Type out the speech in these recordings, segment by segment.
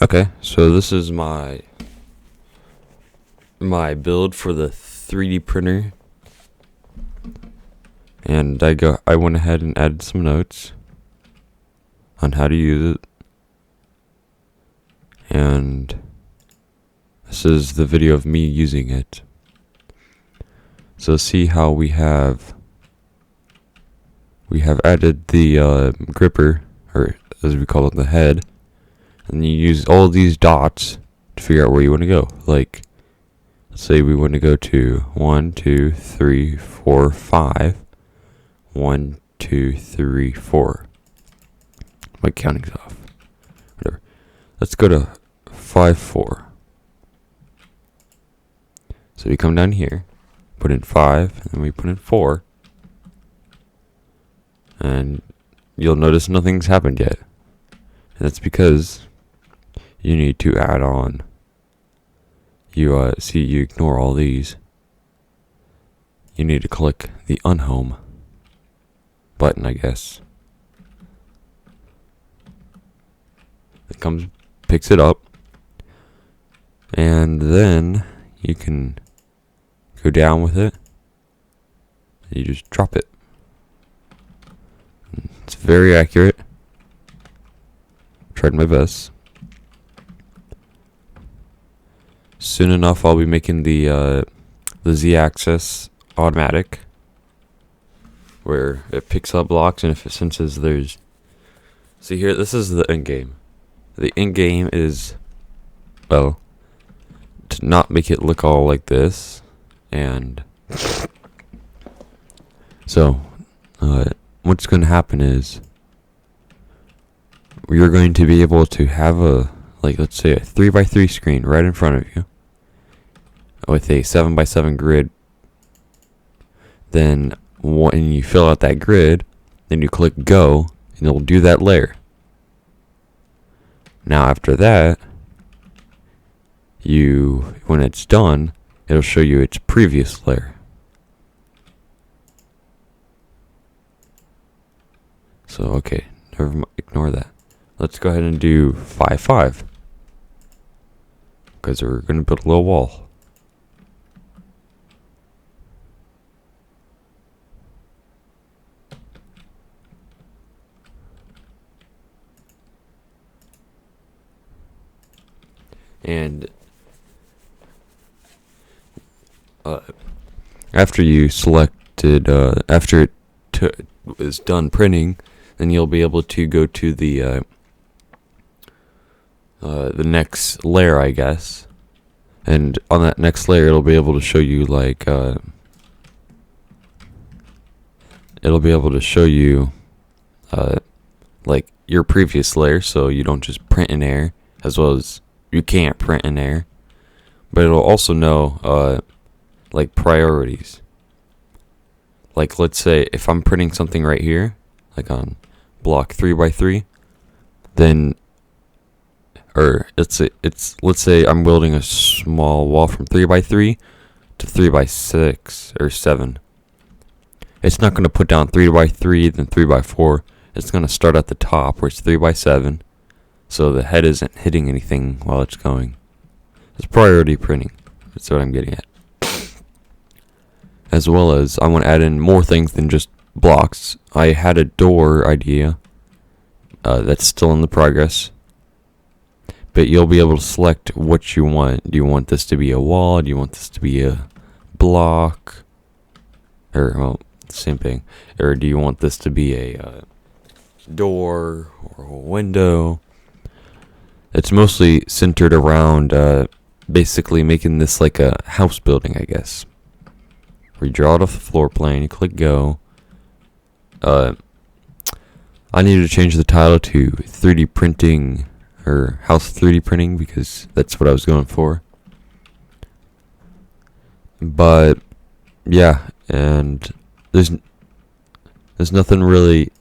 Okay, so this is my build for the 3D printer, and I went ahead and added some notes on how to use it, and this is the video of me using it. So see how we have added the gripper, or as we call it, the head, and you use all these dots to figure out where you want to go. Like, let's say we want to go to 1, 2, 3, 4, 5. 1, 2, 3, 4. My counting's off. Whatever. Let's go to 5, 4. So we come down here, put in 5, and then we put in 4. And you'll notice nothing's happened yet. And that's because you need to add on. You ignore all these. You need to click the unhome button, I guess. It picks it up, and then you can go down with it. You just drop it. It's very accurate. Tried my best. Soon enough, I'll be making the Z-axis automatic, where it picks up blocks, and if it senses there's... See here, this is the end game. The end game is, well, to not make it look all like this, and so what's going to happen is you're going to be able to have let's say a 3x3 screen right in front of you with a 7x7 grid. Then when you fill out that grid, then you click go, and it'll do that layer. Now after that, when it's done, it'll show you its previous layer. So okay, ignore that. Let's go ahead and do 5, 5, because we're going to build a little wall. And after you selected, after it is done printing, then you'll be able to go to the next layer, I guess. And on that next layer, it'll be able to show you like your previous layer, so you don't just print in air, as well as you can't print in air. But it'll also know like priorities. Like, let's say if I'm printing something right here, like on block 3x3, then, or let's say I'm building a small wall from 3x3 to 3x6 or 7. It's not going to put down 3x3 then 3x4. It's going to start at the top where it's 3x7, so the head isn't hitting anything while it's going. It's priority printing. That's what I'm getting at. As well as I want to add in more things than just blocks. I had a door idea that's still in the progress, but you'll be able to select what you want. Do you want this to be a wall? Do you want this to be a block? Or, well, same thing. Or do you want this to be a door or a window? It's mostly centered around basically making this like a house building, I guess. Where you draw it off the floor plan, you click go. I needed to change the title to 3D printing, or house 3D printing, because that's what I was going for. But yeah, and there's nothing really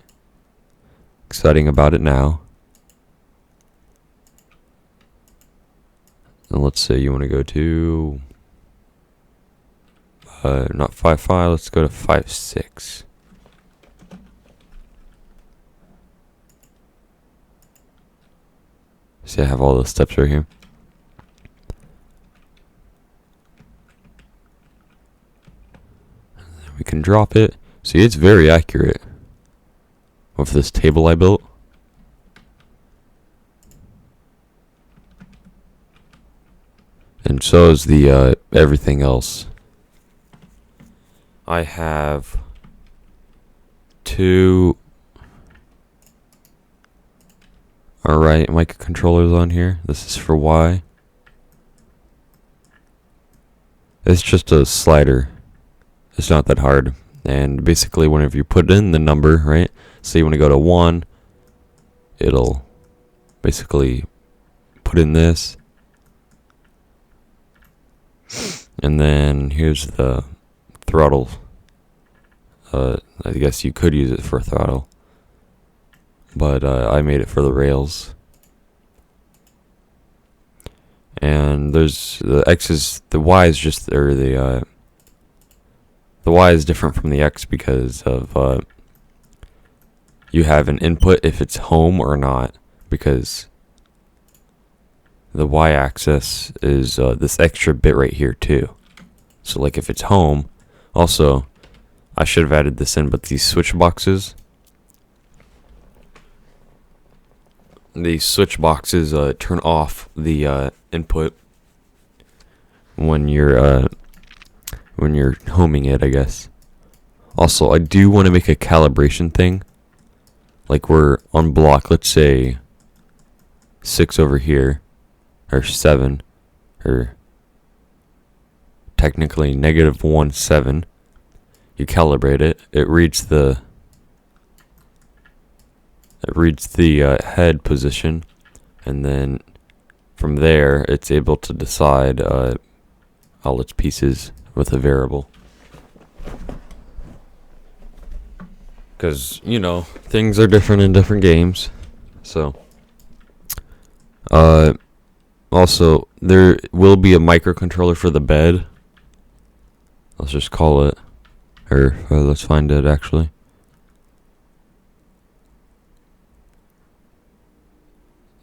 exciting about it now. And let's say you want to go to not 5, 5. Let's go to 5, 6. See, I have all those steps right here. We can drop it. See, it's very accurate with this table I built. And so is the everything else. I have 2 alright microcontrollers on here. This is for Y. It's just a slider. It's not that hard. And basically whenever you put in the number, right? So you want to go to 1, it'll basically put in this. And then here's the throttle. I guess you could use it for a throttle, but I made it for the rails. And there's the X is the Y is just or the Y is different from the X because of you have an input if it's home or not, because the Y-axis is this extra bit right here too. So like if it's home, also I should have added this in, but these switch boxes turn off the input when you're homing it, I guess. Also, I do want to make a calibration thing. Like we're on block, let's say 6 over here, or 7, or technically -1.7. You calibrate it. It reads the head position, and then from there it's able to decide all its pieces with a variable. Because, you know, things are different in different games. So also there will be a microcontroller for the bed. Let's just call it, or let's find it actually.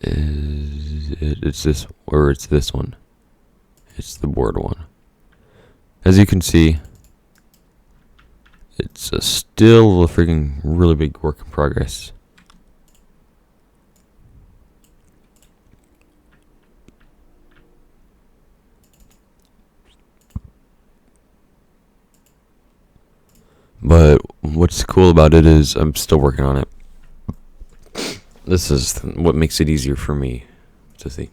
It's this, or it's this one. It's the board one. As you can see, it's still a freaking really big work in progress. But what's cool about it is I'm still working on it. This is what makes it easier for me to see.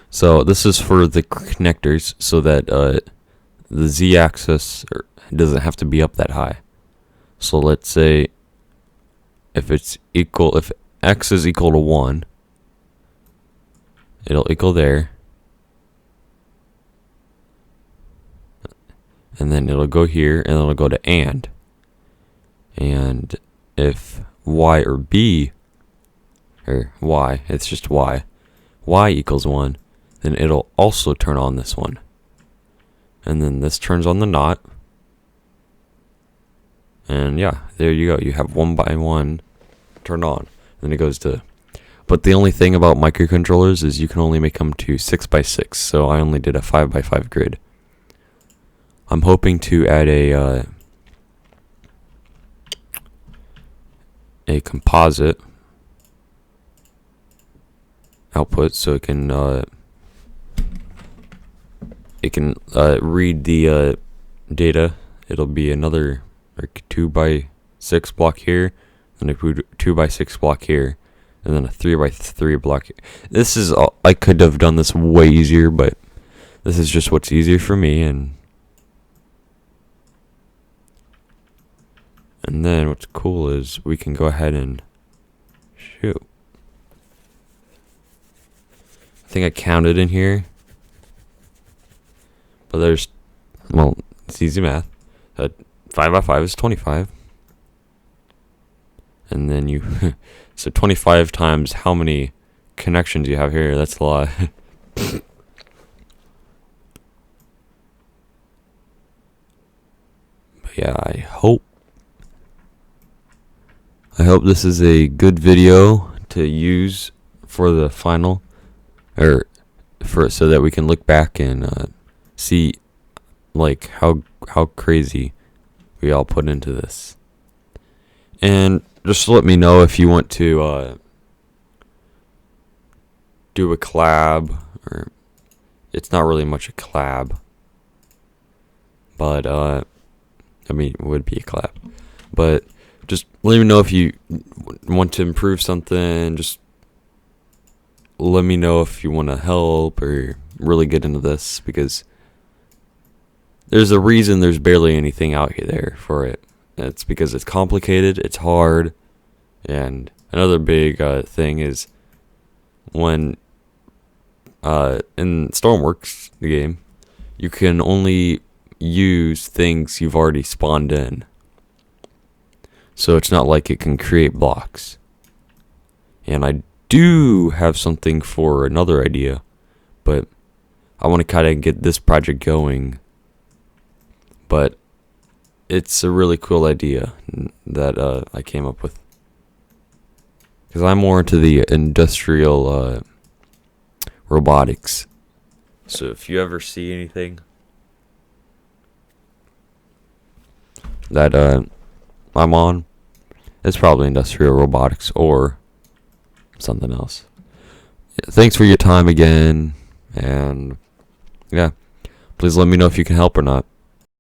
So this is for the connectors, so that the z-axis doesn't have to be up that high. So let's say if x is equal to 1, it'll equal there, and then it'll go here, and then it'll go to and if y or b, or y, it's just y equals 1, then it'll also turn on this one, and then this turns on the not, and yeah, there you go. You have 1 by 1 turned on. Then it goes to, but the only thing about microcontrollers is you can only make them to 6 by 6, so I only did a 5 by 5 grid. I'm hoping to add a composite output, so it can read the data. It'll be another like 2 by 6 block here, and a 2 by 6 block here, and then a 3 by 3 block here. This is all, I could have done this way easier, but this is just what's easier for me. And then what's cool is we can go ahead and shoot. I think I counted in here, but there's, well, it's easy math. 5 by 5 is 25, and then you so 25 times how many connections you have here. That's a lot. But yeah, I hope this is a good video to use for the final. or for so that we can look back and see like how crazy we all put into this. And just let me know if you want to do a collab, or it's not really much a collab, but I mean, it would be a collab, but just let me know if you want to improve something. Just let me know if you want to help or really get into this, because there's a reason there's barely anything out there for it. It's because it's complicated, it's hard, and another big thing is when in Stormworks, the game, you can only use things you've already spawned in. So it's not like it can create blocks. And I do have something for another idea, but I want to kind of get this project going. But it's a really cool idea that I came up with, because I'm more into the industrial robotics. So if you ever see anything that I'm on, it's probably industrial robotics or something else. Yeah, thanks for your time again, and yeah, please let me know if you can help or not.